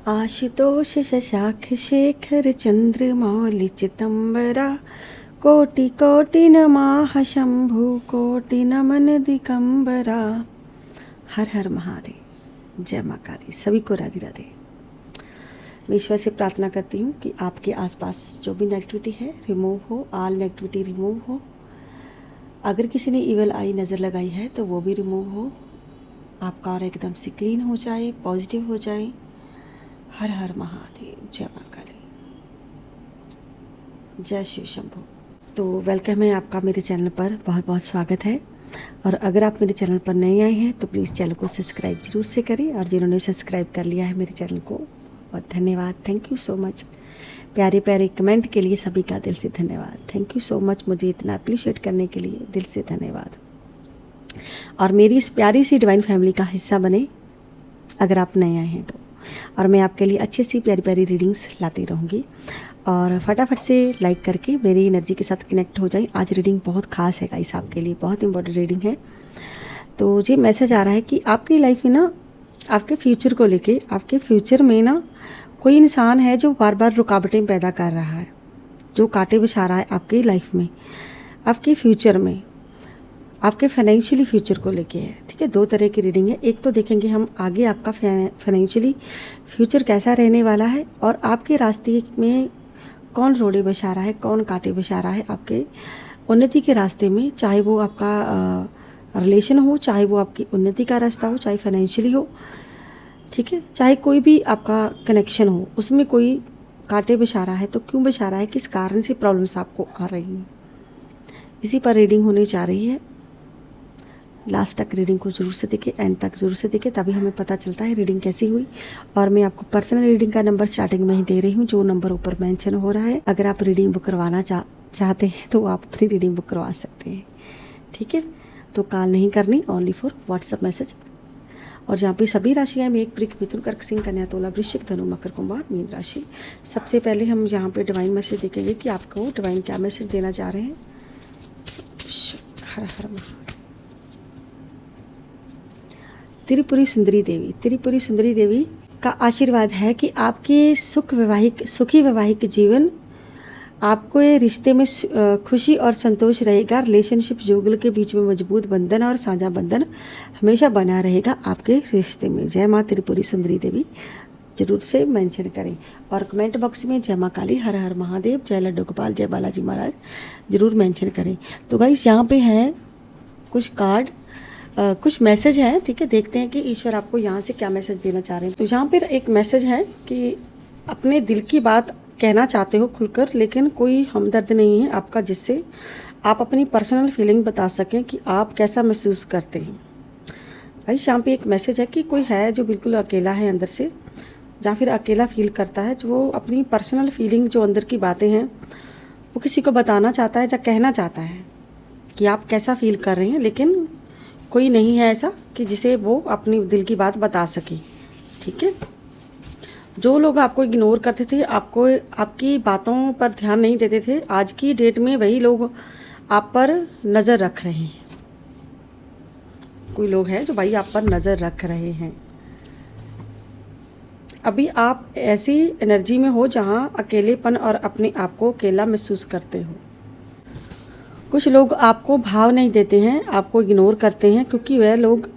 आशुतोष शशाख शेखर चंद्रमौलि चितंबरा कोटि कोटि नमाः शंभु कोटि नमन दिगंबरा। हर हर महादेव। जय माँ काली। सभी को राधे राधे। मैं ईश्वर से प्रार्थना करती हूँ कि आपके आसपास जो भी नेगेटिविटी है रिमूव हो, ऑल नेगेटिविटी रिमूव हो। अगर किसी ने इवल आई नज़र लगाई है तो वो भी रिमूव हो, आपका और एकदम से क्लीन हो जाए, पॉजिटिव हो जाए। हर हर महादेव। जय माँ काली। जय शिव शंभु। तो वेलकम है आपका मेरे चैनल पर, बहुत बहुत स्वागत है। और अगर आप मेरे चैनल पर नए आए हैं तो प्लीज़ चैनल को सब्सक्राइब जरूर से करें, और जिन्होंने सब्सक्राइब कर लिया है मेरे चैनल को बहुत धन्यवाद। Thank you so much. प्यारे प्यारे कमेंट के लिए सभी का दिल से धन्यवाद। Thank you so much. मुझे इतना अप्रिशिएट करने के लिए दिल से धन्यवाद। और मेरी इस प्यारी सी डिवाइन फैमिली का हिस्सा बने अगर आप नए आए हैं तो। और मैं आपके लिए अच्छी सी प्यारी प्यारी रीडिंग्स लाती रहूँगी। और फटाफट से लाइक करके मेरी एनर्जी के साथ कनेक्ट हो जाए। आज रीडिंग बहुत खास है गाइस, आपके लिए बहुत इंपॉर्टेंट रीडिंग है। तो ये मैसेज आ रहा है कि आपकी लाइफ में ना, आपके फ्यूचर को लेके, आपके फ्यूचर में ना कोई इंसान है जो बार बार रुकावटें पैदा कर रहा है, जो कांटे बिछा रहा है आपकी लाइफ में, आपके फ्यूचर में, आपके फाइनेंशियली फ्यूचर को लेके है। ठीक है, दो तरह की रीडिंग है। एक तो देखेंगे हम आगे आपका फाइनेंशियली फ्यूचर कैसा रहने वाला है, और आपके रास्ते में कौन रोड़े बिछा रहा है, कौन कांटे बिछा रहा है आपके उन्नति के रास्ते में। चाहे वो आपका रिलेशन हो, चाहे वो आपकी उन्नति का रास्ता हो, चाहे फाइनेंशियली हो, ठीक है, चाहे कोई भी आपका कनेक्शन हो, उसमें कोई कांटे बिछा रहा है तो क्यों बिछा रहा है, किस कारण से प्रॉब्लम्स आपको आ रही हैं, इसी पर रीडिंग होने जा रही है। लास्ट तक रीडिंग को जरूर से देखें, एंड तक जरूर से देखें, तभी हमें पता चलता है रीडिंग कैसी हुई। और मैं आपको पर्सनल रीडिंग का नंबर स्टार्टिंग में ही दे रही हूँ, जो नंबर ऊपर मेंशन हो रहा है। अगर आप रीडिंग बुक करवाना चाहते हैं तो आप अपनी रीडिंग बुक करवा सकते हैं। ठीक है, तो कॉल नहीं करनी, ओनली फॉर व्हाट्सएप मैसेज। और जहाँ पे सभी राशियाँ मेघ, वृश्चिक, मिथुन, कर्क, सिंह, कन्या, तुला, वृश्चिक, धनु, मकर, कुंभ, मीन राशि। सबसे पहले हम यहाँ पे डिवाइन मैसेज देखेंगे कि आपको डिवाइन क्या मैसेज देना चाह रहे हैं। हर हर महादेव। त्रिपुरी सुंदरी देवी। त्रिपुरी सुंदरी देवी का आशीर्वाद है कि आपके सुखी वैवाहिक जीवन, आपको ये रिश्ते में खुशी और संतोष रहेगा। रिलेशनशिप युगल के बीच में मजबूत बंधन और साझा बंधन हमेशा बना रहेगा आपके रिश्ते में। जय माँ त्रिपुरी सुंदरी देवी जरूर से मेंशन करें। और कमेंट बॉक्स में जय माँ काली, हर हर महादेव, जय लड्डू गोपाल, जय बालाजी महाराज जरूर मेंशन करें। तो गाइस यहाँ पे है कुछ कार्ड, कुछ मैसेज हैं। ठीक है, देखते हैं कि ईश्वर आपको यहाँ से क्या मैसेज देना चाह रहे हैं। तो यहाँ पर एक मैसेज है कि अपने दिल की बात कहना चाहते हो खुलकर, लेकिन कोई हमदर्द नहीं है आपका जिससे आप अपनी पर्सनल फीलिंग बता सकें कि आप कैसा महसूस करते हैं। भाई यहाँ पे एक मैसेज है कि कोई है जो बिल्कुल अकेला है अंदर से, या फिर अकेला फील करता है, जो वो अपनी पर्सनल फीलिंग, जो अंदर की बातें हैं, वो किसी को बताना चाहता है या कहना चाहता है कि आप कैसा फील कर रहे हैं, लेकिन कोई नहीं है ऐसा कि जिसे वो अपनी दिल की बात बता सके। ठीक है, जो लोग आपको इग्नोर करते थे, आपको आपकी बातों पर ध्यान नहीं देते थे, आज की डेट में वही लोग आप पर नज़र रख रहे हैं। कोई लोग हैं जो भाई आप पर नज़र रख रहे हैं। अभी आप ऐसी एनर्जी में हो जहां अकेलेपन और अपने आप को अकेला महसूस करते हो। कुछ लोग आपको भाव नहीं देते हैं, आपको इग्नोर करते हैं, क्योंकि वह लोग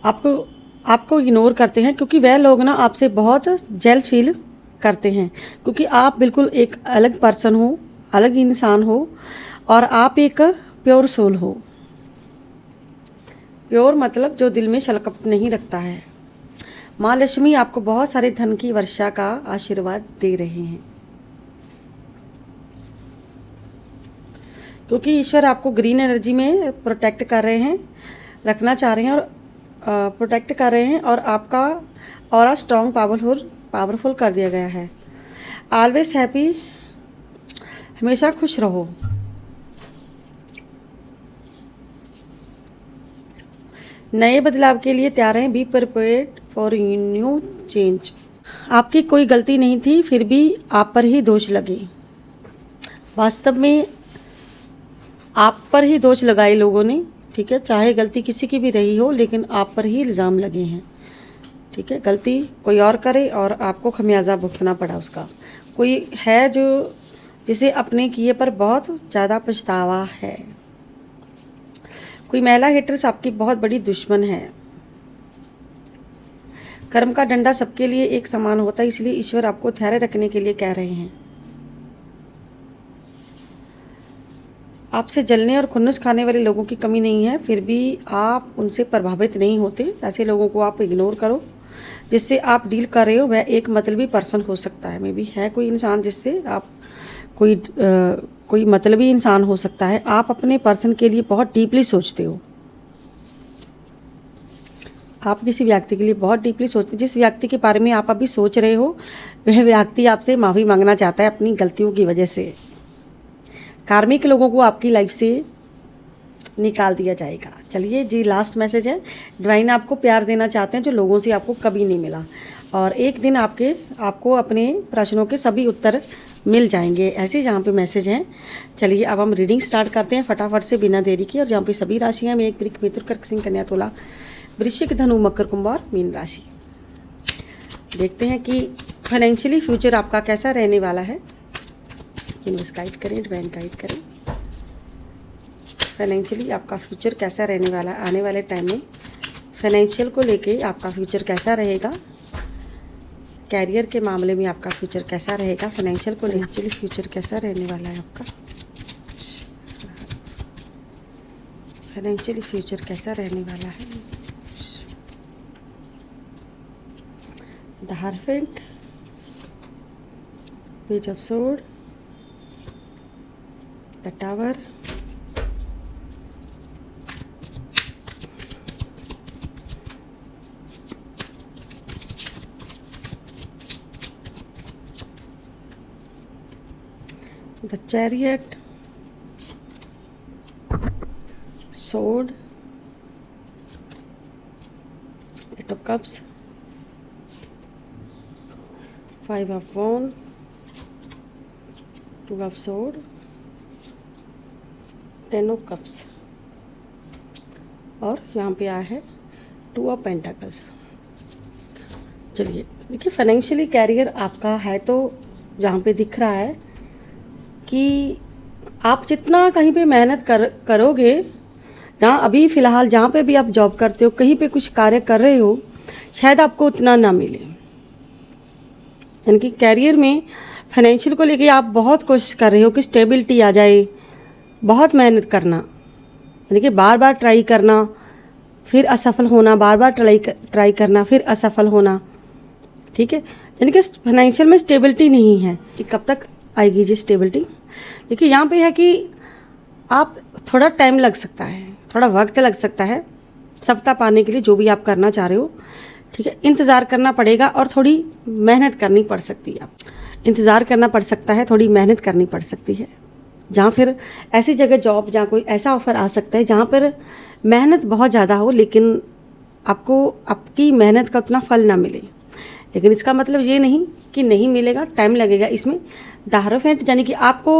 आपको इग्नोर करते हैं क्योंकि वह लोग ना आपसे बहुत जेलस फील करते हैं, क्योंकि आप बिल्कुल एक अलग पर्सन हो, अलग इंसान हो, और आप एक प्योर सोल हो। प्योर मतलब जो दिल में छलकपट नहीं रखता है। माँ लक्ष्मी आपको बहुत सारे धन की वर्षा का आशीर्वाद दे रहे हैं, क्योंकि ईश्वर आपको ग्रीन एनर्जी में प्रोटेक्ट कर रहे हैं, रखना चाह रहे हैं, और प्रोटेक्ट कर रहे हैं, और आपका ऑरा स्ट्रॉन्ग पावरफुल कर दिया गया है। ऑलवेज हैप्पी, हमेशा खुश रहो। नए बदलाव के लिए तैयार हैं। Be prepared for new change. आपकी कोई गलती नहीं थी, फिर भी आप पर ही दोष लगे। वास्तव में आप पर ही दोष लगाए लोगों ने। ठीक है, चाहे गलती किसी की भी रही हो, लेकिन आप पर ही इल्ज़ाम लगे हैं। ठीक है, गलती कोई और करे और आपको खमियाजा भुगतना पड़ा उसका। कोई है जो जिसे अपने किए पर बहुत ज़्यादा पछतावा है। कोई महिला हेटर्स आपकी बहुत बड़ी दुश्मन है। कर्म का डंडा सबके लिए एक समान होता है, इसलिए ईश्वर आपको धैर्य रखने के लिए कह रहे हैं। आपसे जलने और खुन्नस खाने वाले लोगों की कमी नहीं है, फिर भी आप उनसे प्रभावित नहीं होते। ऐसे लोगों को आप इग्नोर करो। जिससे आप डील कर रहे हो वह एक मतलबी पर्सन हो सकता है। मे बी है कोई इंसान जिससे आप कोई मतलबी इंसान हो सकता है। आप अपने पर्सन के लिए बहुत डीपली सोचते हो। आप किसी व्यक्ति के लिए बहुत डीपली सोचते हैं। जिस व्यक्ति के बारे में आप अभी सोच रहे हो वह व्यक्ति आपसे माफ़ी मांगना चाहता है अपनी गलतियों की वजह से। कार्मिक लोगों को आपकी लाइफ से निकाल दिया जाएगा। चलिए जी, लास्ट मैसेज है। डिवाइन आपको प्यार देना चाहते हैं जो लोगों से आपको कभी नहीं मिला, और एक दिन आपको अपने प्रश्नों के सभी उत्तर मिल जाएंगे। ऐसे जहाँ पे मैसेज हैं। चलिए अब हम रीडिंग स्टार्ट करते हैं फटाफट से बिना देरी की। और जहाँ पे सभी राशियाँ मेष, वृश्चिक, मिथुन, कर्क, सिंह, कन्या, तुला, वृश्चिक, धनु, मकर, कुंभ और मीन राशि। देखते हैं कि फाइनेंशियली फ्यूचर आपका कैसा रहने वाला है। यूनिवर्स गाइड करें, डिवाइन गाइड करें। फाइनेंशियली आपका फ्यूचर कैसा रहने वाला है आने वाले टाइम में। फाइनेंशियल को लेके आपका फ्यूचर कैसा रहेगा। कैरियर के मामले में आपका फ्यूचर कैसा रहेगा। फाइनेंशियल को लेके फ्यूचर कैसा रहने वाला है आपका। फाइनेंशियली फ्यूचर कैसा रहने वाला है। The hierophant, page of sword, the tower, the chariot, sword, eight of cups, 5 of wands, 2 of sword, 10 of cups, और यहाँ पे आया है 2 of pentacles। चलिए देखिए, फाइनेंशियली कैरियर आपका है तो जहाँ पे दिख रहा है कि आप जितना कहीं पे मेहनत करोगे, जहाँ अभी फ़िलहाल जहाँ पे भी आप जॉब करते हो, कहीं पे कुछ कार्य कर रहे हो, शायद आपको उतना ना मिले। यानी कि कैरियर में फाइनेंशियल को लेके आप बहुत कोशिश कर रहे हो कि स्टेबिलिटी आ जाए। बहुत मेहनत करना, यानी कि बार बार ट्राई करना फिर असफल होना, बार बार ट्राई करना फिर असफल होना। ठीक है, यानी कि फाइनेंशियल में स्टेबिलिटी नहीं है कि कब तक आएगी जी स्टेबिलिटी। देखिए यहाँ पे है कि आप थोड़ा टाइम लग सकता है, थोड़ा वक्त लग सकता है सफलता पाने के लिए जो भी आप करना चाह रहे हो। ठीक है, इंतज़ार करना पड़ेगा और थोड़ी मेहनत करनी पड़ सकती है। आप इंतज़ार करना पड़ सकता है, थोड़ी मेहनत करनी पड़ सकती है। जहाँ फिर ऐसी जगह जॉब, जहाँ कोई ऐसा ऑफ़र आ सकता है जहाँ पर मेहनत बहुत ज़्यादा हो लेकिन आपको आपकी मेहनत का उतना फल ना मिले। लेकिन इसका मतलब ये नहीं कि नहीं मिलेगा, टाइम लगेगा इसमें। द हायराफेंट यानी कि आपको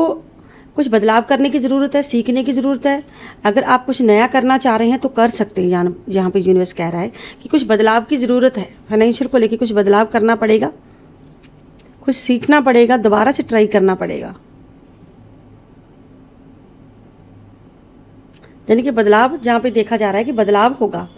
कुछ बदलाव करने की ज़रूरत है, सीखने की ज़रूरत है। अगर आप कुछ नया करना चाह रहे हैं तो कर सकते हैं। यहाँ पे यूनिवर्स कह रहा है कि कुछ बदलाव की ज़रूरत है। फाइनेंशियल को लेके कुछ बदलाव करना पड़ेगा, कुछ सीखना पड़ेगा, दोबारा से ट्राई करना पड़ेगा। यानी कि बदलाव जहाँ पे देखा जा रहा है कि बदलाव होगा।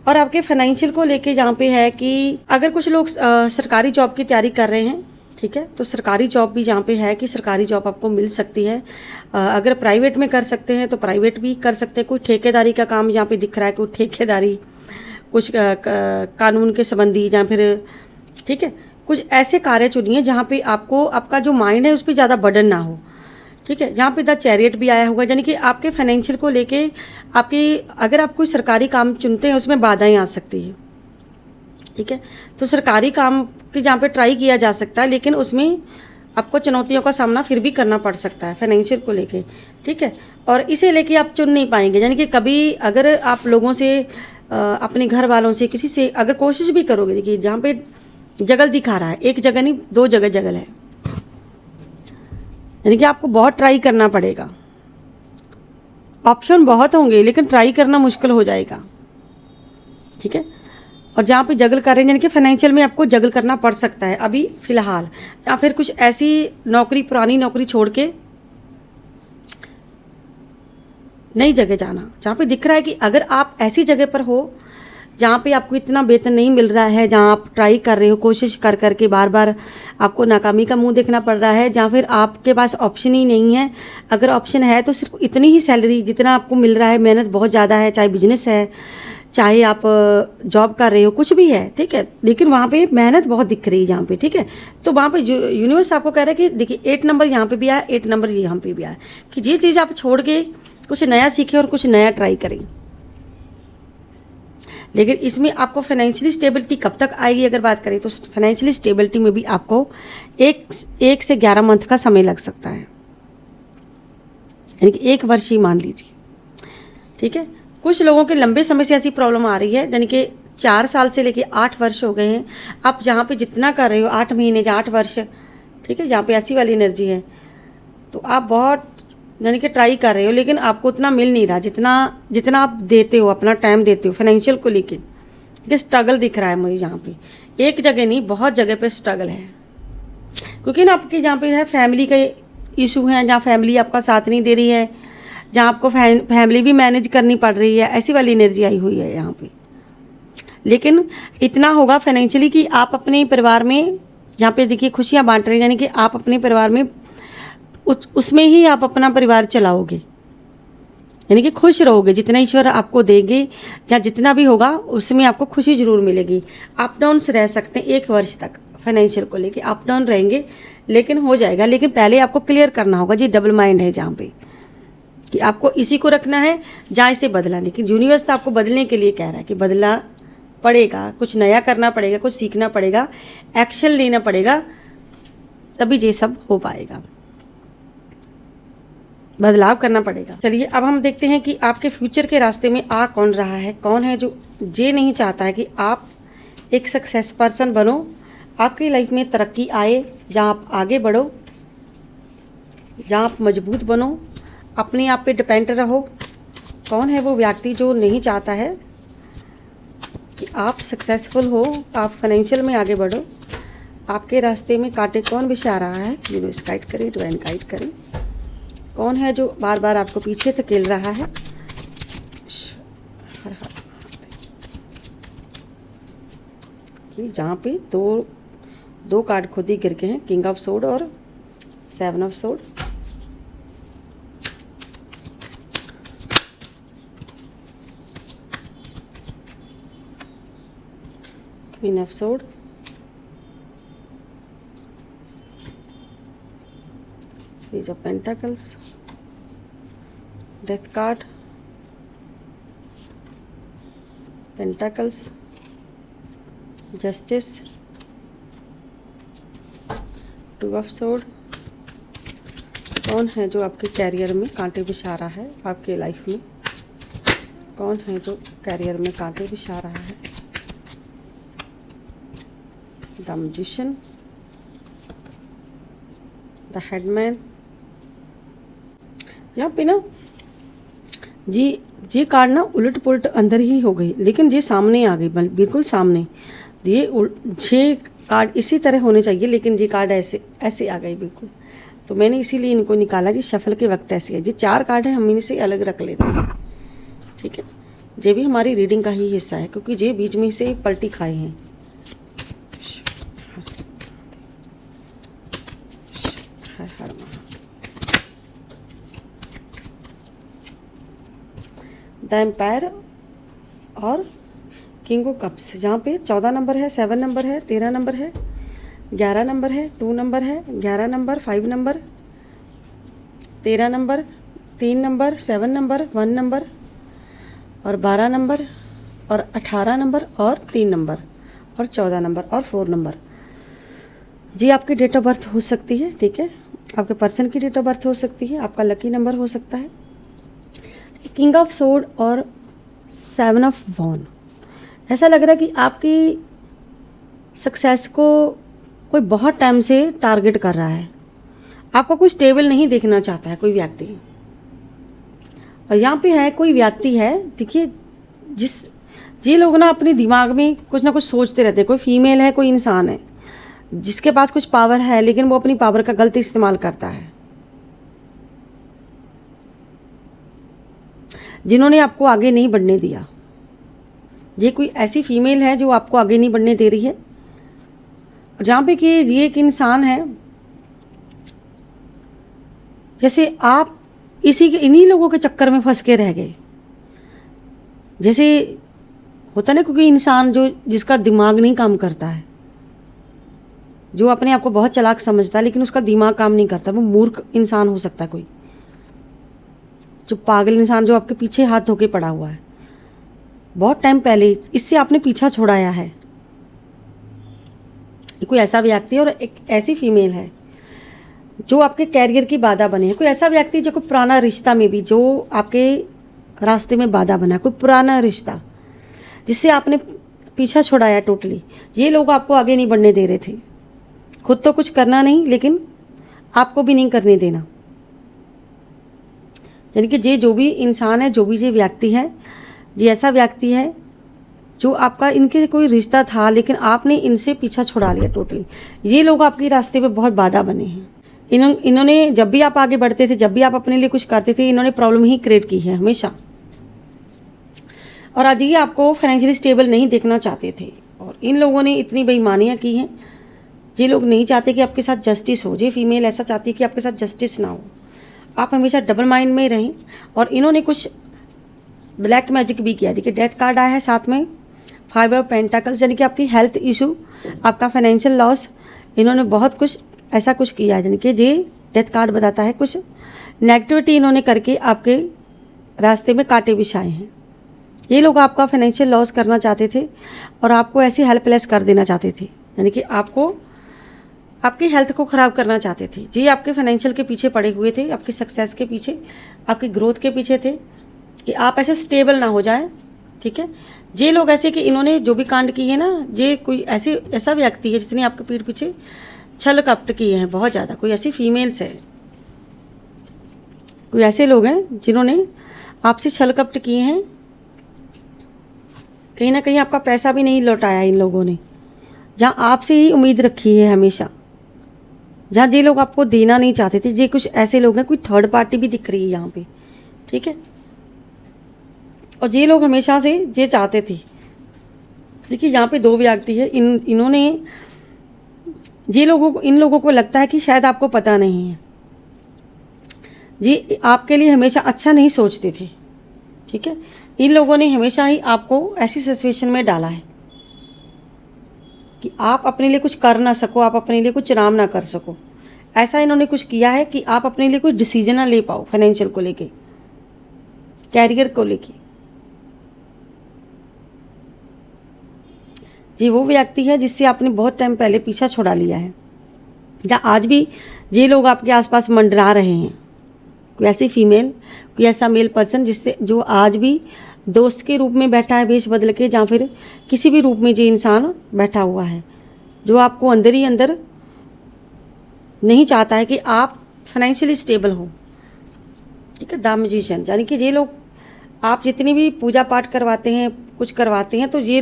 और आपके फाइनेंशियल को लेके जहाँ पे है कि अगर कुछ लोग सरकारी जॉब की तैयारी कर रहे हैं, ठीक है, तो सरकारी जॉब भी जहाँ पे है कि सरकारी जॉब आपको मिल सकती है। अगर प्राइवेट में कर सकते हैं तो प्राइवेट भी कर सकते हैं। कोई ठेकेदारी का काम यहाँ पे दिख रहा है, कोई ठेकेदारी, कुछ कानून के संबंधी, या फिर ठीक है कुछ ऐसे कार्य चुनिए जहाँ पे आपको आपका जो माइंड है उस पर ज़्यादा बर्डन ना हो। ठीक है, यहाँ पे द चैरियट भी आया हुआ है, यानी कि आपके फाइनेंशियल को लेके आपकी अगर आप कोई सरकारी काम चुनते हैं उसमें बाधाएं आ सकती है। ठीक है, तो सरकारी काम की जहाँ पे ट्राई किया जा सकता है लेकिन उसमें आपको चुनौतियों का सामना फिर भी करना पड़ सकता है फाइनेंशियल को लेके। ठीक है, और इसे लेके आप चुन नहीं पाएंगे। यानी कि कभी अगर आप लोगों से अपने घर वालों से किसी से अगर कोशिश भी करोगे, देखिए जहाँ पे जगल दिखा रहा है, एक जगह नहीं 2 जगह जगल है, यानी कि आपको बहुत ट्राई करना पड़ेगा। ऑप्शन बहुत होंगे लेकिन ट्राई करना मुश्किल हो जाएगा। ठीक है, और जहाँ पे जगल कर रहे हैं यानी कि फाइनेंशियल में आपको जगल करना पड़ सकता है अभी फ़िलहाल, या फिर कुछ ऐसी नौकरी, पुरानी नौकरी छोड़ के नई जगह जाना, जहाँ पे दिख रहा है कि अगर आप ऐसी जगह पर हो जहाँ पे आपको इतना वेतन नहीं मिल रहा है, जहाँ आप ट्राई कर रहे हो, कोशिश कर करके बार बार आपको नाकामी का मुंह देखना पड़ रहा है, जहाँ फिर आपके पास ऑप्शन ही नहीं है। अगर ऑप्शन है तो सिर्फ इतनी ही सैलरी जितना आपको मिल रहा है, मेहनत बहुत ज़्यादा है, चाहे बिजनेस है, चाहे आप जॉब कर रहे हो, कुछ भी है, ठीक है, लेकिन वहाँ पे मेहनत बहुत दिख रही है जहाँ पे, ठीक है। तो वहाँ पे यूनिवर्स आपको कह रहा है कि देखिए 8 नंबर यहाँ पे भी आया, 8 नंबर यहाँ पे भी आया, कि ये चीज़ आप छोड़ के कुछ नया सीखें और कुछ नया ट्राई करें। लेकिन इसमें आपको फाइनेंशियली स्टेबिलिटी कब तक आएगी अगर बात करें तो फाइनेंशियली स्टेबिलिटी में भी आपको एक से 11 मंथ का समय लग सकता है, यानी कि 1 वर्ष ही मान लीजिए, ठीक है। कुछ लोगों के लंबे समय से ऐसी प्रॉब्लम आ रही है, यानी कि 4 साल से लेके 8 वर्ष हो गए हैं, आप जहाँ पे जितना कर रहे हो 8 महीने या 8 वर्ष, ठीक है, जहाँ पे ऐसी वाली एनर्जी है, तो आप बहुत यानी कि ट्राई कर रहे हो, लेकिन आपको उतना मिल नहीं रहा जितना आप देते हो, अपना टाइम देते हो फाइनेंशियल को लेके। ये स्ट्रगल दिख रहा है मुझे यहाँ पे, एक जगह नहीं बहुत जगह पे स्ट्रगल है, क्योंकि ना आपके जहाँ पे है फैमिली का इशू है, जहाँ फैमिली आपका साथ नहीं दे रही है, जहाँ आपको फैमिली भी मैनेज करनी पड़ रही है, ऐसी वाली एनर्जी आई हुई है यहाँ पे। लेकिन इतना होगा फाइनेंशियली कि आप अपने परिवार में जहाँ पे देखिए खुशियाँ बांट रहे हैं, यानी कि आप अपने परिवार में उसमें ही आप अपना परिवार चलाओगे, यानी कि खुश रहोगे, जितना ईश्वर आपको देंगे या जितना भी होगा उसमें आपको खुशी जरूर मिलेगी। अप डाउन्स रह सकते हैं 1 वर्ष तक, फाइनेंशियल को लेके अप डाउन रहेंगे, लेकिन हो जाएगा। लेकिन पहले आपको क्लियर करना होगा, जी डबल माइंड है जहाँ पे कि आपको इसी को रखना है जहाँ इसे बदला, लेकिन यूनिवर्स तो आपको बदलने के लिए कह रहा है कि बदलना पड़ेगा, कुछ नया करना पड़ेगा, कुछ सीखना पड़ेगा, एक्शन लेना पड़ेगा, तभी ये सब हो पाएगा, बदलाव करना पड़ेगा। चलिए अब हम देखते हैं कि आपके फ्यूचर के रास्ते में आ कौन रहा है, कौन है जो ये नहीं चाहता है कि आप एक सक्सेस पर्सन बनो, आपकी लाइफ में तरक्की आए, जहाँ आप आगे बढ़ो, जहाँ आप मजबूत बनो, अपने आप पे डिपेंड रहो। कौन है वो व्यक्ति जो नहीं चाहता है कि आप सक्सेसफुल हो, आप फाइनेंशियल में आगे बढ़ो। आपके रास्ते में कांटे कौन बिछा रहा है, यूनिवर्स गाइड करे, डिवाइन गाइड करे। कौन है जो बार बार आपको पीछे धकेल रहा है। कि जहाँ पे दो कार्ड खुद ही गिर के हैं, किंग ऑफ सोर्ड और 7 of sword. Queen of sword, page of pentacles, death card, pentacles, justice, 2 of sword. कौन है जो आपके कैरियर में कांटे बिछा रहा है, आपके लाइफ में कौन है जो कैरियर में कांटे बिछा रहा है। The magician, the headman. यहाँ पे ना जी कार्ड ना उलट पुलट अंदर ही हो गई, लेकिन ये सामने आ गई, बिल्कुल सामने। ये कार्ड इसी तरह होने चाहिए, लेकिन ये कार्ड ऐसे आ गई बिल्कुल। तो मैंने इसीलिए इनको निकाला जी, शफल के वक्त ऐसे है। जी 4 कार्ड है, हम इनसे अलग रख लेते हैं, ठीक है। ये भी हमारी रीडिंग का ही हिस्सा है, क्योंकि ये बीच में से पलटी खाए हैं। हर हर द एम्पायर और किंग ऑफ कप्स, जहाँ पे 14 नंबर है, 7 नंबर है, 13 नंबर है, 11 नंबर है, 2 नंबर है, 11 number, 5 number, 13 number, 3 number, 7 number, 1 number और 12 नंबर और 18 नंबर और 3 नंबर और 14 नंबर और 4 नंबर। जी आपकी डेट ऑफ बर्थ हो सकती है, ठीक है, आपके पर्सन की डेट ऑफ बर्थ हो सकती है, आपका लकी नंबर हो सकता है। किंग ऑफ सोर्ड और 7 ऑफ वॉन। ऐसा लग रहा है कि आपकी सक्सेस को कोई बहुत टाइम से टारगेट कर रहा है, आपको कोई स्टेबल नहीं देखना चाहता है कोई व्यक्ति। और यहाँ पे है कोई व्यक्ति है, देखिए ये लोग ना अपने दिमाग में कुछ ना कुछ सोचते रहते हैं। कोई फीमेल है, कोई इंसान है जिसके पास कुछ पावर है, लेकिन वो अपनी पावर का गलत इस्तेमाल करता है। जिन्होंने आपको आगे नहीं बढ़ने दिया, ये कोई ऐसी फीमेल है जो आपको आगे नहीं बढ़ने दे रही है। और जहाँ पे कि ये एक इंसान है, जैसे आप इन्हीं लोगों के चक्कर में फंस के रह गए। जैसे होता ना कोई इंसान जो जिसका दिमाग नहीं काम करता है, जो अपने आप को बहुत चालाक समझता है लेकिन उसका दिमाग काम नहीं करता, वो मूर्ख इंसान हो सकता है। कोई जो पागल इंसान जो आपके पीछे हाथ धो के पड़ा हुआ है, बहुत टाइम पहले इससे आपने पीछा छोड़ाया है। कोई ऐसा व्यक्ति है और एक ऐसी फीमेल है जो आपके कैरियर की बाधा बने है। कोई ऐसा व्यक्ति जो कोई पुराना रिश्ता में भी जो आपके रास्ते में बाधा बना, कोई पुराना रिश्ता जिससे आपने पीछा छोड़ाया टोटली। ये लोग आपको आगे नहीं बढ़ने दे रहे थे। खुद तो कुछ करना नहीं, लेकिन आपको भी नहीं करने देना। यानी कि ये जो भी इंसान है, जो भी ये व्यक्ति है, ये ऐसा व्यक्ति है जो आपका इनके कोई रिश्ता था लेकिन आपने इनसे पीछा छुड़ा लिया टोटली। ये लोग आपके रास्ते पे बहुत बाधा बने हैं। इन्होंने जब भी आप आगे बढ़ते थे, जब भी आप अपने लिए कुछ करते थे, इन्होंने प्रॉब्लम ही क्रिएट की है हमेशा। और आज ये आपको फाइनेंशियली स्टेबल नहीं देखना चाहते थे और इन लोगों ने इतनी बेईमानियां की हैं। ये लोग नहीं चाहते कि आपके साथ जस्टिस हो। ये फीमेल ऐसा चाहती है कि आपके साथ जस्टिस ना हो, आप हमेशा डबल माइंड में रहें। और इन्होंने कुछ ब्लैक मैजिक भी किया। देखिए डेथ कार्ड आया है, साथ में 5 ऑफ पेंटाकल्स, यानी कि आपकी हेल्थ इशू, आपका फाइनेंशियल लॉस, इन्होंने बहुत कुछ ऐसा कुछ किया है। यानी कि ये डेथ कार्ड बताता है कुछ नेगेटिविटी इन्होंने करके आपके रास्ते में कांटे बिछाए हैं। ये लोग आपका फाइनेंशियल लॉस करना चाहते थे और आपको ऐसे हेल्पलेस कर देना चाहते थे। यानी कि आपको आपकी हेल्थ को ख़राब करना चाहते थे। ये आपके फाइनेंशियल के पीछे पड़े हुए थे, आपकी सक्सेस के पीछे, आपकी ग्रोथ के पीछे थे कि आप ऐसे स्टेबल ना हो जाए। ठीक है, ये लोग ऐसे कि इन्होंने जो भी कांड किए हैं ना, ये कोई ऐसा व्यक्ति है जिसने आपके पीठ पीछे छल कपट किए हैं बहुत ज़्यादा। कोई ऐसी फीमेल्स है, कोई ऐसे लोग हैं जिन्होंने आपसे छल कपट किए हैं। कहीं ना कहीं आपका पैसा भी नहीं लौटाया इन लोगों ने, जहाँ आपसे ही उम्मीद रखी है हमेशा, जहाँ ये लोग आपको देना नहीं चाहते थे। ये कुछ ऐसे लोग हैं, कोई थर्ड पार्टी भी दिख रही है यहाँ पे। ठीक है, और ये लोग हमेशा से ये चाहते थे। देखिए यहाँ पे 2 व्यक्ति है, इन्होंने इन लोगों को लगता है कि शायद आपको पता नहीं है, ये आपके लिए हमेशा अच्छा नहीं सोचते थे। ठीक है, इन लोगों ने हमेशा ही आपको ऐसी सिचुएशन में डाला है कि आप अपने लिए कुछ कर ना सको, आप अपने लिए कुछ आराम ना कर सको। ऐसा इन्होंने कुछ किया है कि आप अपने लिए कोई डिसीजन ना ले पाओ, फाइनेंशियल को लेके, कैरियर को लेके। ये वो व्यक्ति है जिससे आपने बहुत टाइम पहले पीछा छुड़ा लिया है, जहाँ आज भी ये लोग आपके आसपास मंडरा रहे हैं। कोई ऐसी फीमेल, कोई ऐसा मेल पर्सन जो आज भी दोस्त के रूप में बैठा है वेश बदल के, या फिर किसी भी रूप में ये इंसान बैठा हुआ है, जो आपको अंदर ही अंदर नहीं चाहता है कि आप फाइनेंशियली स्टेबल हो। ठीक है, द मैजिशियन, यानी कि ये लोग आप जितनी भी पूजा पाठ करवाते हैं, कुछ करवाते हैं, तो ये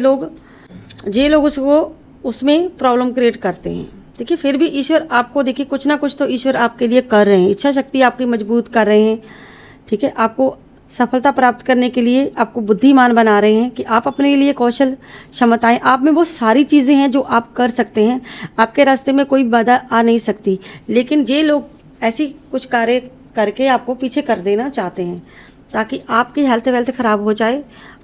लोग उसको उसमें प्रॉब्लम क्रिएट करते हैं। देखिए फिर भी ईश्वर आपको, देखिए कुछ ना कुछ तो ईश्वर आपके लिए कर रहे हैं, इच्छा शक्ति आपकी मजबूत कर रहे हैं। ठीक है, आपको सफलता प्राप्त करने के लिए आपको बुद्धिमान बना रहे हैं कि आप अपने लिए कौशल क्षमताएं, आप में बहुत सारी चीज़ें हैं जो आप कर सकते हैं। आपके रास्ते में कोई बाधा आ नहीं सकती, लेकिन ये लोग ऐसी कुछ कार्य करके आपको पीछे कर देना चाहते हैं ताकि आपकी हेल्थ वेल्थ ख़राब हो जाए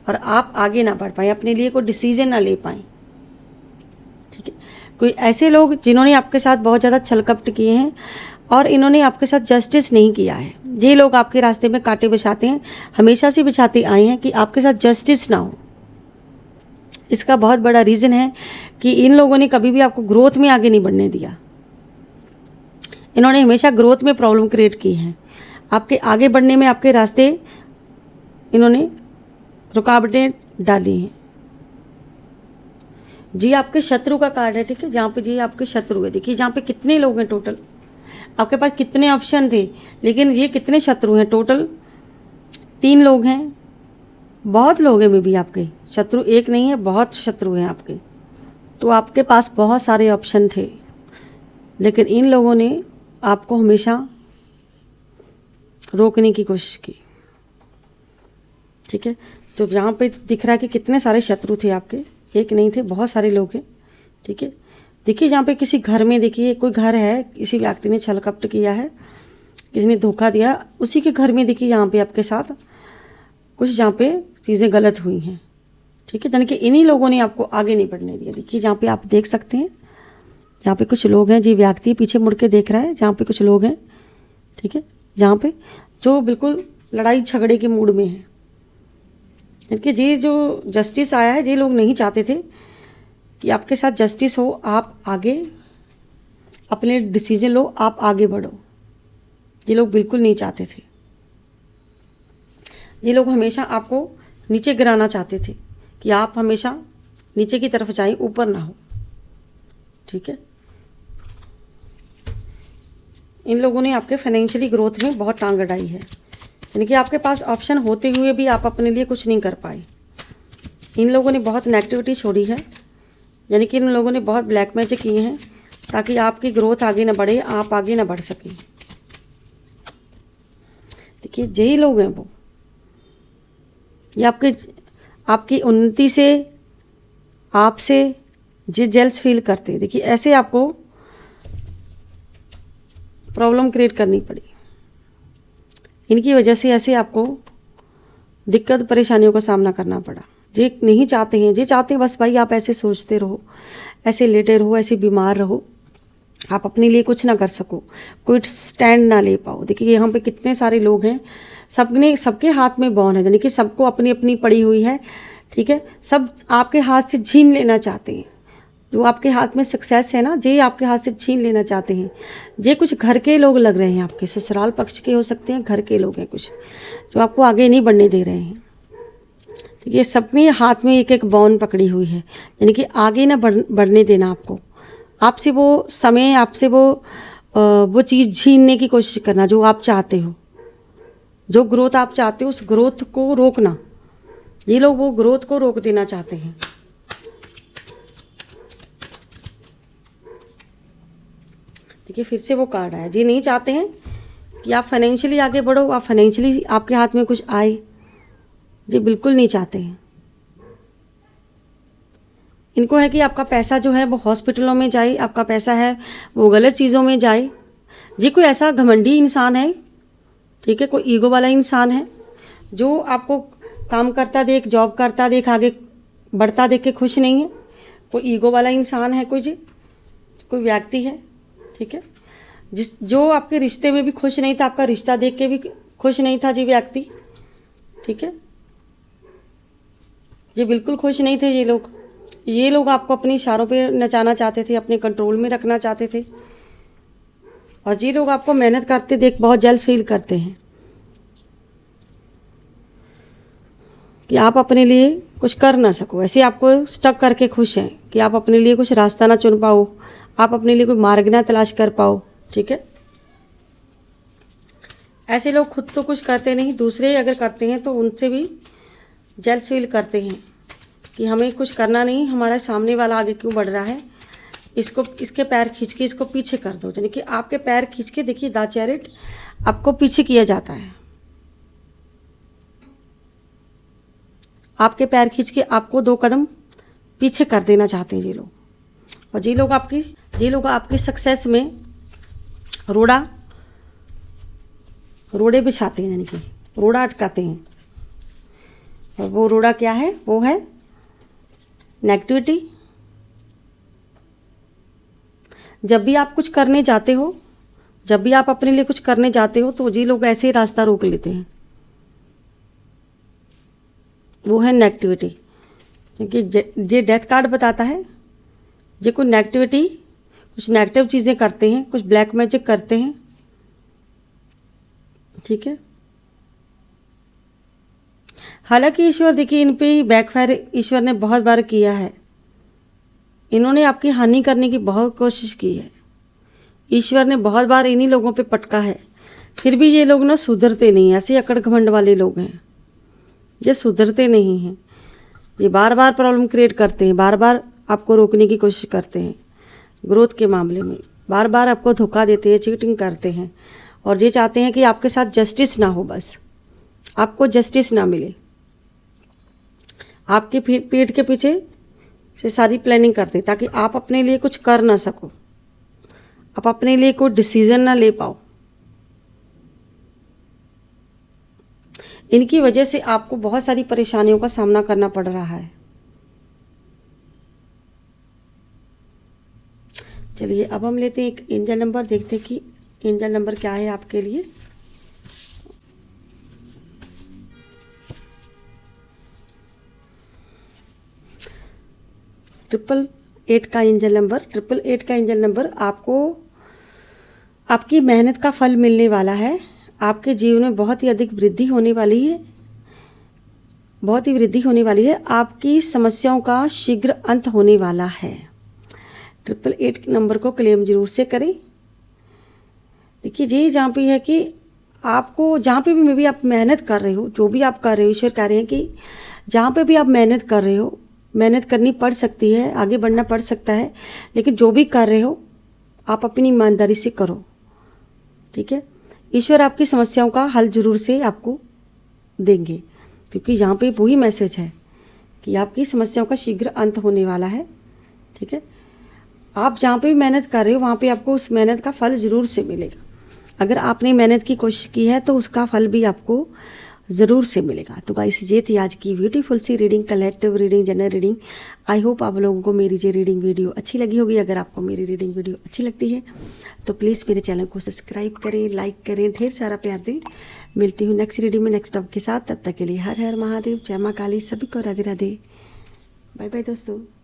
और आप आगे ना बढ़ पाएँ, अपने लिए कोई डिसीजन ना ले पाएँ। ठीक है, कोई ऐसे लोग जिन्होंने आपके साथ बहुत ज़्यादा छल कपट किए हैं और इन्होंने आपके साथ जस्टिस नहीं किया है। ये लोग आपके रास्ते में कांटे बिछाते हैं, हमेशा से बिछाते आए हैं कि आपके साथ जस्टिस ना हो। इसका बहुत बड़ा रीज़न है कि इन लोगों ने कभी भी आपको ग्रोथ में आगे नहीं बढ़ने दिया। इन्होंने हमेशा ग्रोथ में प्रॉब्लम क्रिएट की है, आपके आगे बढ़ने में आपके रास्ते इन्होंने रुकावटें डाली हैं। जी आपके शत्रु का कार्ड है। ठीक है, जहाँ पे जी आपके शत्रु है, देखिए जहाँ पे कितने लोग हैं टोटल, आपके पास कितने ऑप्शन थे, लेकिन ये कितने शत्रु हैं टोटल 3 लोग हैं, बहुत लोग हैं में भी आपके शत्रु, एक नहीं है, बहुत शत्रु हैं आपके। तो आपके पास बहुत सारे ऑप्शन थे, लेकिन इन लोगों ने आपको हमेशा रोकने की कोशिश की। ठीक है, तो जहाँ पे दिख रहा है कि कितने सारे शत्रु थे आपके, एक नहीं थे, बहुत सारे लोग हैं। ठीक है, देखिए जहाँ पे किसी घर में, देखिए कोई घर है, किसी व्यक्ति ने छल कपट किया है, किसी ने धोखा दिया, उसी के घर में देखिए यहाँ पे आपके साथ कुछ जहाँ पे चीज़ें गलत हुई हैं। ठीक है, यानी कि इन्हीं लोगों ने आपको आगे नहीं बढ़ने दिया। देखिए जहाँ पे आप देख सकते हैं, जहाँ पे कुछ लोग हैं, जी व्यक्ति पीछे मुड़ के देख रहा है, जहाँ पे कुछ लोग हैं। ठीक है, जहाँ पे जो बिल्कुल लड़ाई झगड़े के मूड में है, यानी कि ये जो जस्टिस आया है, ये लोग नहीं चाहते थे कि आपके साथ जस्टिस हो, आप आगे अपने डिसीजन लो, आप आगे बढ़ो। ये लोग बिल्कुल नहीं चाहते थे। ये लोग हमेशा आपको नीचे गिराना चाहते थे कि आप हमेशा नीचे की तरफ जाएं, ऊपर ना हो। ठीक है, इन लोगों ने आपके फाइनेंशियली ग्रोथ में बहुत टांग अड़ाई है, यानी कि आपके पास ऑप्शन होते हुए भी आप अपने लिए कुछ नहीं कर पाए। इन लोगों ने बहुत नेगेटिविटी छोड़ी है, यानी कि इन लोगों ने बहुत ब्लैक मैजिक किए हैं ताकि आपकी ग्रोथ आगे ना बढ़े, आप आगे ना बढ़ सकें। देखिए यही लोग हैं वो, ये आपकी उन्नति से, आपसे जे जेल्स फील करते हैं। देखिए ऐसे आपको प्रॉब्लम क्रिएट करनी पड़ी, इनकी वजह से ऐसे आपको दिक्कत परेशानियों का सामना करना पड़ा। ये नहीं चाहते हैं, ये चाहते हैं बस भाई आप ऐसे सोचते रहो, ऐसे लेटे रहो, ऐसे बीमार रहो, आप अपने लिए कुछ ना कर सको, कोई स्टैंड ना ले पाओ। देखिए यहाँ पे कितने सारे लोग हैं, सबके हाथ में बॉन है, यानी कि सबको अपनी अपनी पड़ी हुई है। ठीक है, सब आपके हाथ से छीन लेना चाहते हैं। जो आपके हाथ में सक्सेस है ना, ये आपके हाथ से छीन लेना चाहते हैं। ये कुछ घर के लोग लग रहे हैं, आपके ससुराल पक्ष के हो सकते हैं, घर के लोग हैं कुछ, जो आपको आगे नहीं बढ़ने दे रहे हैं। तो ये सबने हाथ में एक एक बॉन पकड़ी हुई है, यानी कि आगे ना बढ़ने देना आपको, आपसे वो समय, आपसे वो चीज़ छीनने की कोशिश करना जो आप चाहते हो, जो ग्रोथ आप चाहते हो, उस ग्रोथ को रोकना। ये लोग वो ग्रोथ को रोक देना चाहते हैं। देखिए फिर से वो कार्ड आया, जी नहीं चाहते हैं कि आप फाइनेंशियली आगे बढ़ो, आप फाइनेंशियली आपके हाथ में कुछ आए, जी बिल्कुल नहीं चाहते हैं। इनको है कि आपका पैसा जो है वो हॉस्पिटलों में जाए, आपका पैसा है वो गलत चीज़ों में जाए। जी कोई ऐसा घमंडी इंसान है, ठीक है, कोई ईगो वाला इंसान है, जो आपको काम करता देख, जॉब करता देख, आगे बढ़ता देख के खुश नहीं है। कोई ईगो वाला इंसान है, कोई व्यक्ति है। ठीक है, जो आपके रिश्ते में भी खुश नहीं था, आपका रिश्ता देख के भी खुश नहीं था जी व्यक्ति। ठीक है, ये बिल्कुल खुश नहीं थे ये लोग आपको अपनी इशारों पे नचाना चाहते थे, अपने कंट्रोल में रखना चाहते थे। और ये लोग आपको मेहनत करते देख बहुत जेलस फील करते हैं कि आप अपने लिए कुछ कर ना सको, ऐसे आपको स्टक करके खुश हैं कि आप अपने लिए कुछ रास्ता ना चुन पाओ, आप अपने लिए कोई मार्ग ना तलाश कर पाओ। ठीक है, ऐसे लोग खुद तो कुछ करते नहीं, दूसरे अगर करते हैं तो उनसे भी जेलस फील करते हैं कि हमें कुछ करना नहीं, हमारा सामने वाला आगे क्यों बढ़ रहा है, इसके पैर खींच के इसको पीछे कर दो। यानी कि आपके पैर खींच के, देखिए द चैरिट, आपको पीछे किया जाता है। आपके पैर खींच के आपको 2 कदम पीछे कर देना चाहते हैं ये लोग। और ये लोग आपकी सक्सेस में रोड़े बिछाते हैं, यानी कि रोड़ा अटकाते हैं। और वो रोड़ा क्या है, वो है नेगेटिविटी। जब भी आप कुछ करने जाते हो, जब भी आप अपने लिए कुछ करने जाते हो, तो ये लोग ऐसे ही रास्ता रोक लेते हैं, वो है नेगेटिविटी। क्योंकि ये डेथ कार्ड बताता है, ये कोई नेगेटिविटी, कुछ नेगेटिव चीज़ें करते हैं, कुछ ब्लैक मैजिक करते हैं। ठीक है, हालांकि ईश्वर, देखिए इन पे ही बैकफायर ईश्वर ने बहुत बार किया है। इन्होंने आपकी हानि करने की बहुत कोशिश की है, ईश्वर ने बहुत बार इन्हीं लोगों पे पटका है, फिर भी ये लोग ना सुधरते नहीं, ऐसे अकड़ घमंड वाले लोग हैं। ये सुधरते नहीं हैं, ये बार बार प्रॉब्लम क्रिएट करते हैं, बार बार आपको रोकने की कोशिश करते हैं ग्रोथ के मामले में, बार बार आपको धोखा देते हैं, चीटिंग करते हैं और ये चाहते हैं कि आपके साथ जस्टिस ना हो, बस आपको जस्टिस ना मिले। आपके पीठ के पीछे से सारी प्लानिंग करते हैं ताकि आप अपने लिए कुछ कर ना सको, आप अपने लिए कोई डिसीजन ना ले पाओ। इनकी वजह से आपको बहुत सारी परेशानियों का सामना करना पड़ रहा है। चलिए अब हम लेते हैं एक एंजल नंबर, देखते हैं कि एंजल नंबर क्या है आपके लिए। ट्रिपल एट का एंजल नंबर, ट्रिपल एट का एंजल नंबर आपको आपकी मेहनत का फल मिलने वाला है। आपके जीवन में बहुत ही अधिक वृद्धि होने वाली है, बहुत ही वृद्धि होने वाली है। आपकी समस्याओं का शीघ्र अंत होने वाला है। ट्रिपल एट नंबर को क्लेम जरूर से करें। देखिए ये जहाँ पे है कि आपको जहाँ पे भी मे भी आप मेहनत कर रहे हो, जो भी आप कर रहे हो, ईश्वर कह रहे हैं कि जहाँ पे भी आप मेहनत कर रहे हो, मेहनत करनी पड़ सकती है, आगे बढ़ना पड़ सकता है, लेकिन जो भी कर रहे हो आप अपनी ईमानदारी से करो, ठीक है। ईश्वर आपकी समस्याओं का हल जरूर से आपको देंगे, क्योंकि यहाँ पे वही मैसेज है कि आपकी समस्याओं का शीघ्र अंत होने वाला है, ठीक है। आप जहाँ पे भी मेहनत कर रहे हो वहाँ पे आपको उस मेहनत का फल ज़रूर से मिलेगा। अगर आपने मेहनत की कोशिश की है तो उसका फल भी आपको ज़रूर से मिलेगा। तो गाइस ये थी आज की beautiful sea reading, collective reading, general reading. I hope आप लोगों को मेरी ये रीडिंग वीडियो अच्छी लगी होगी। अगर आपको मेरी रीडिंग वीडियो अच्छी लगती है तो प्लीज़ मेरे चैनल को सब्सक्राइब करें, लाइक करें, ढेर सारा प्यार दें। मिलती हूँ नेक्स्ट रीडिंग में नेक्स्ट टॉपिक के साथ। तब तक के लिए हर हर महादेव, जय माँ काली, सभी को राधे राधे, बाय बाय दोस्तों।